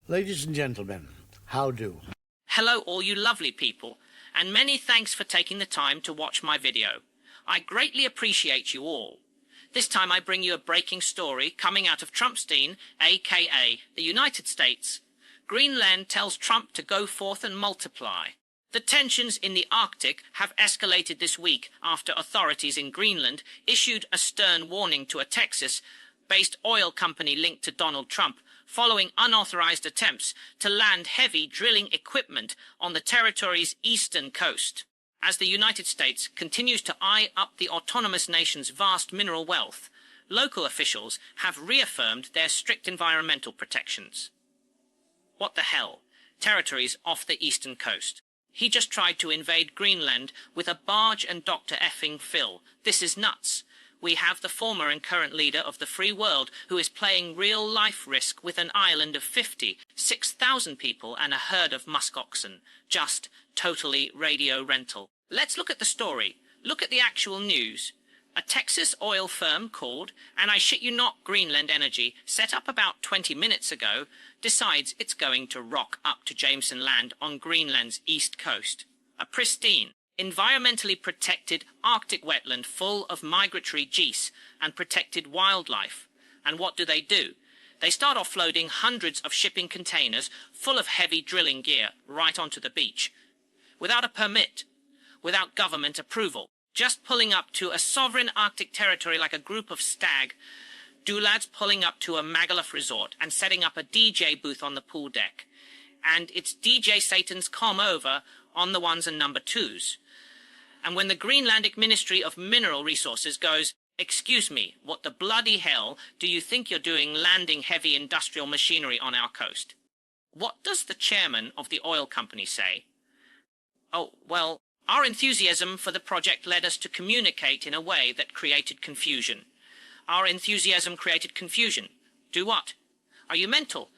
Ladies and gentlemen, how do? Hello all you lovely people, and many thanks for taking the time to watch my video. I greatly appreciate you all. This time I bring you a breaking story coming out of Trumpstein, aka the United States. Greenland tells Trump to go forth and multiply. The tensions in the Arctic have escalated this week after authorities in Greenland issued a stern warning to a Texas-based oil company linked to Donald Trump following unauthorized attempts to land heavy drilling equipment on the territory's eastern coast. As the United States continues to eye up the autonomous nation's vast mineral wealth, local officials have reaffirmed their strict environmental protections. What the hell? Territories off the eastern coast. He just tried to invade Greenland with a barge and Dr. effing Phil. This is nuts. We have the former and current leader of the free world who is playing real-life risk with an island of 56,000 people and a herd of musk oxen. Just totally radio rental. Let's look at the story. Look at the actual news. A Texas oil firm called, and I shit you not, Greenland Energy, set up about 20 minutes ago, decides it's going to rock up to Jameson Land on Greenland's east coast. A pristine, environmentally protected Arctic wetland full of migratory geese and protected wildlife. And what do? They start offloading hundreds of shipping containers full of heavy drilling gear right onto the beach. Without a permit, without government approval, just pulling up to a sovereign Arctic territory like a group of stag do-lads pulling up to a Magaluf resort and setting up a DJ booth on the pool deck. And it's DJ Satan's come over on the ones and number twos. And when the Greenlandic Ministry of Mineral Resources goes, "Excuse me, what the bloody hell do you think you're doing landing heavy industrial machinery on our coast?" What does the chairman of the oil company say? "Oh, well, our enthusiasm for the project led us to communicate in a way that created confusion." Our enthusiasm created confusion. Do what? Are you mental?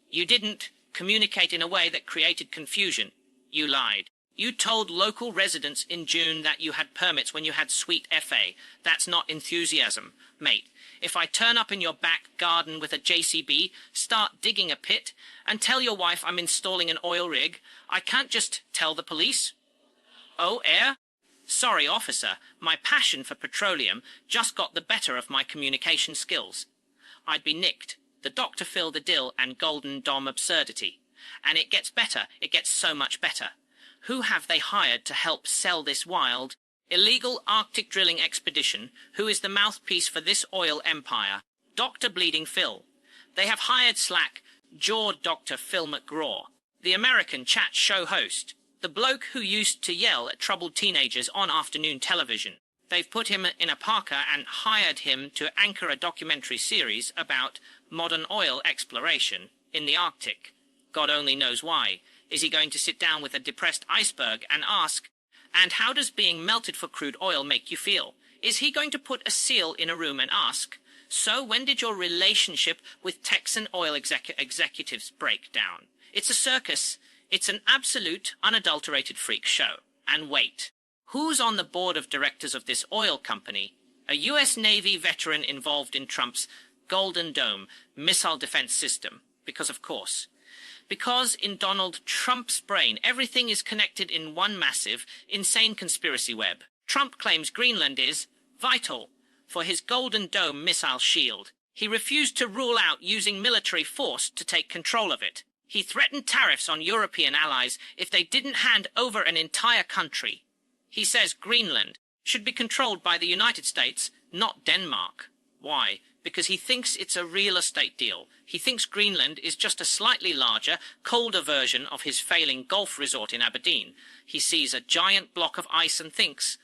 You didn't communicate in a way that created confusion. You lied. You told local residents in June that you had permits when you had sweet FA. That's not enthusiasm, mate. If I turn up in your back garden with a JCB, start digging a pit, and tell your wife I'm installing an oil rig, I can't just tell the police. Oh, air? Sorry, officer, my passion for petroleum just got the better of my communication skills. I'd be nicked. The Dr. Phil the Dill and Golden Dom absurdity. And it gets better. It gets so much better. Who have they hired to help sell this wild, illegal Arctic drilling expedition? Who is the mouthpiece for this oil empire? Dr. Bleeding Phil. They have hired slack-jawed Dr. Phil McGraw, the American chat show host. The bloke who used to yell at troubled teenagers on afternoon television. They've put him in a parka and hired him to anchor a documentary series about modern oil exploration in the Arctic. God only knows why. Is he going to sit down with a depressed iceberg and ask, "And how does being melted for crude oil make you feel?" Is he going to put a seal in a room and ask, "So when did your relationship with Texan oil executives break down?" It's a circus. It's an absolute, unadulterated freak show. And wait, who's on the board of directors of this oil company? A U.S. Navy veteran involved in Trump's Golden Dome missile defense system. Because of course. Because in Donald Trump's brain, everything is connected in one massive, insane conspiracy web. Trump claims Greenland is vital for his Golden Dome missile shield. He refused to rule out using military force to take control of it. He threatened tariffs on European allies if they didn't hand over an entire country. He says Greenland should be controlled by the United States, not Denmark. Why? Because he thinks it's a real estate deal. He thinks Greenland is just a slightly larger, colder version of his failing golf resort in Aberdeen. He sees a giant block of ice and thinks,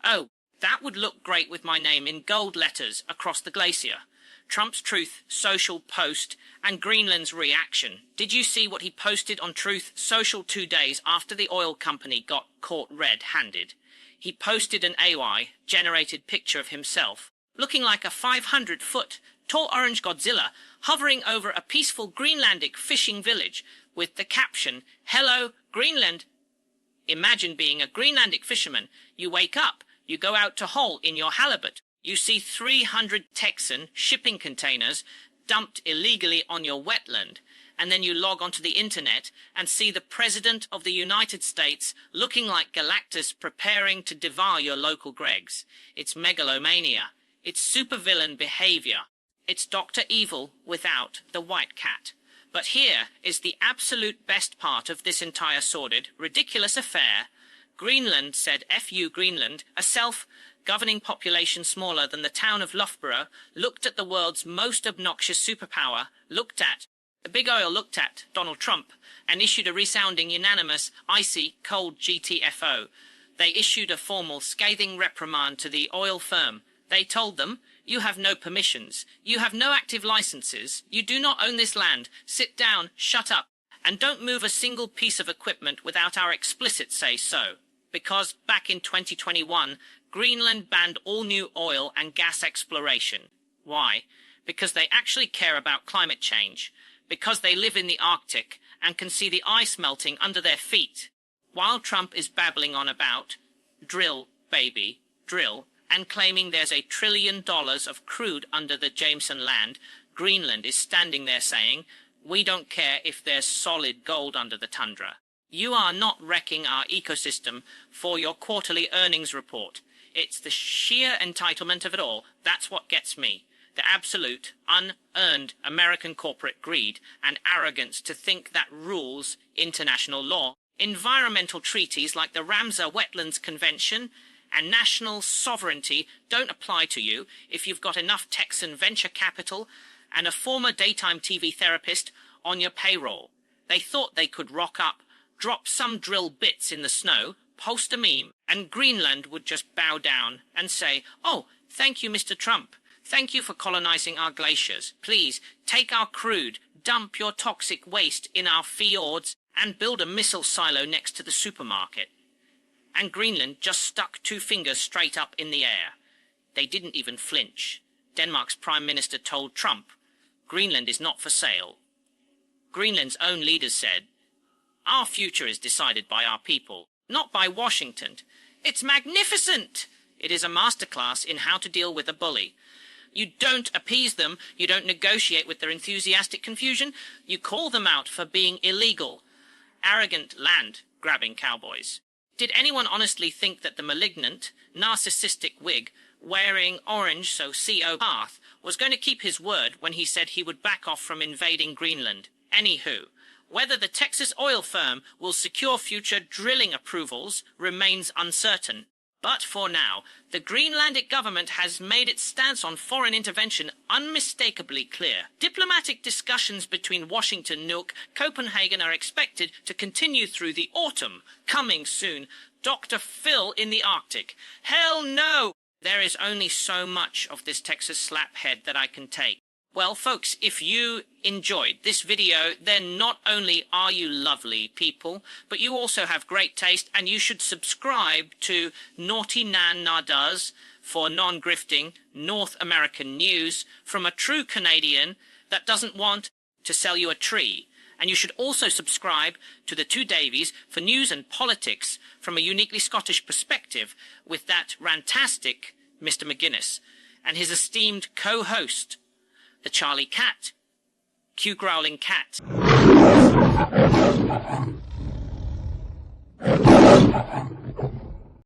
"Oh, that would look great with my name in gold letters across the glacier." Trump's Truth Social post and Greenland's reaction. Did you see what he posted on Truth Social 2 days after the oil company got caught red-handed? He posted an AI-generated picture of himself, looking like a 500-foot tall orange Godzilla hovering over a peaceful Greenlandic fishing village with the caption, "Hello, Greenland." Imagine being a Greenlandic fisherman. You wake up, you go out to haul in your halibut. You see 300 Texan shipping containers dumped illegally on your wetland, and then you log onto the internet and see the President of the United States looking like Galactus preparing to devour your local Gregs. It's megalomania. It's supervillain behavior. It's Dr. Evil without the white cat. But here is the absolute best part of this entire sordid, ridiculous affair. Greenland said F you Greenland, a self-governing population smaller than the town of Loughborough, looked at the world's most obnoxious superpower, Big Oil looked at Donald Trump and issued a resounding, unanimous, icy, cold GTFO. They issued a formal, scathing reprimand to the oil firm. They told them, you have no permissions, you have no active licenses, you do not own this land, sit down, shut up, and don't move a single piece of equipment without our explicit say-so. Because back in 2021, Greenland banned all new oil and gas exploration. Why? Because they actually care about climate change. Because they live in the Arctic and can see the ice melting under their feet. While Trump is babbling on about drill, baby, drill, and claiming there's $1 trillion of crude under the Jameson land, Greenland is standing there saying, we don't care if there's solid gold under the tundra. You are not wrecking our ecosystem for your quarterly earnings report. It's the sheer entitlement of it all. That's what gets me. The absolute, unearned American corporate greed and arrogance to think that rules international law, environmental treaties like the Ramsar Wetlands Convention, and national sovereignty don't apply to you if you've got enough Texan venture capital and a former daytime TV therapist on your payroll. They thought they could rock up, drop some drill bits in the snow, post a meme, and Greenland would just bow down and say, oh, thank you, Mr. Trump. Thank you for colonizing our glaciers. Please, take our crude, dump your toxic waste in our fjords, and build a missile silo next to the supermarket. And Greenland just stuck 2 fingers straight up in the air. They didn't even flinch. Denmark's Prime Minister told Trump, Greenland is not for sale. Greenland's own leaders said, our future is decided by our people, not by Washington. It's magnificent! It is a masterclass in how to deal with a bully. You don't appease them, you don't negotiate with their enthusiastic confusion, you call them out for being illegal. Arrogant land-grabbing cowboys. Did anyone honestly think that the malignant, narcissistic Whig, wearing orange so CO path, was going to keep his word when he said he would back off from invading Greenland? Anywho, whether the Texas oil firm will secure future drilling approvals remains uncertain. But for now, the Greenlandic government has made its stance on foreign intervention unmistakably clear. Diplomatic discussions between Washington, Nuuk, Copenhagen are expected to continue through the autumn. Coming soon, Dr. Phil in the Arctic. Hell no! There is only so much of this Texas slaphead that I can take. Well, folks, if you enjoyed this video, then not only are you lovely people, but you also have great taste, and you should subscribe to Naughty Nan Nadgers for non-grifting North American news from a true Canadian that doesn't want to sell you a tree. And you should also subscribe to the Two Davies for news and politics from a uniquely Scottish perspective with that rantastic Mr. McGuinness and his esteemed co-host, the Charlie Cat, Q Growling Cat.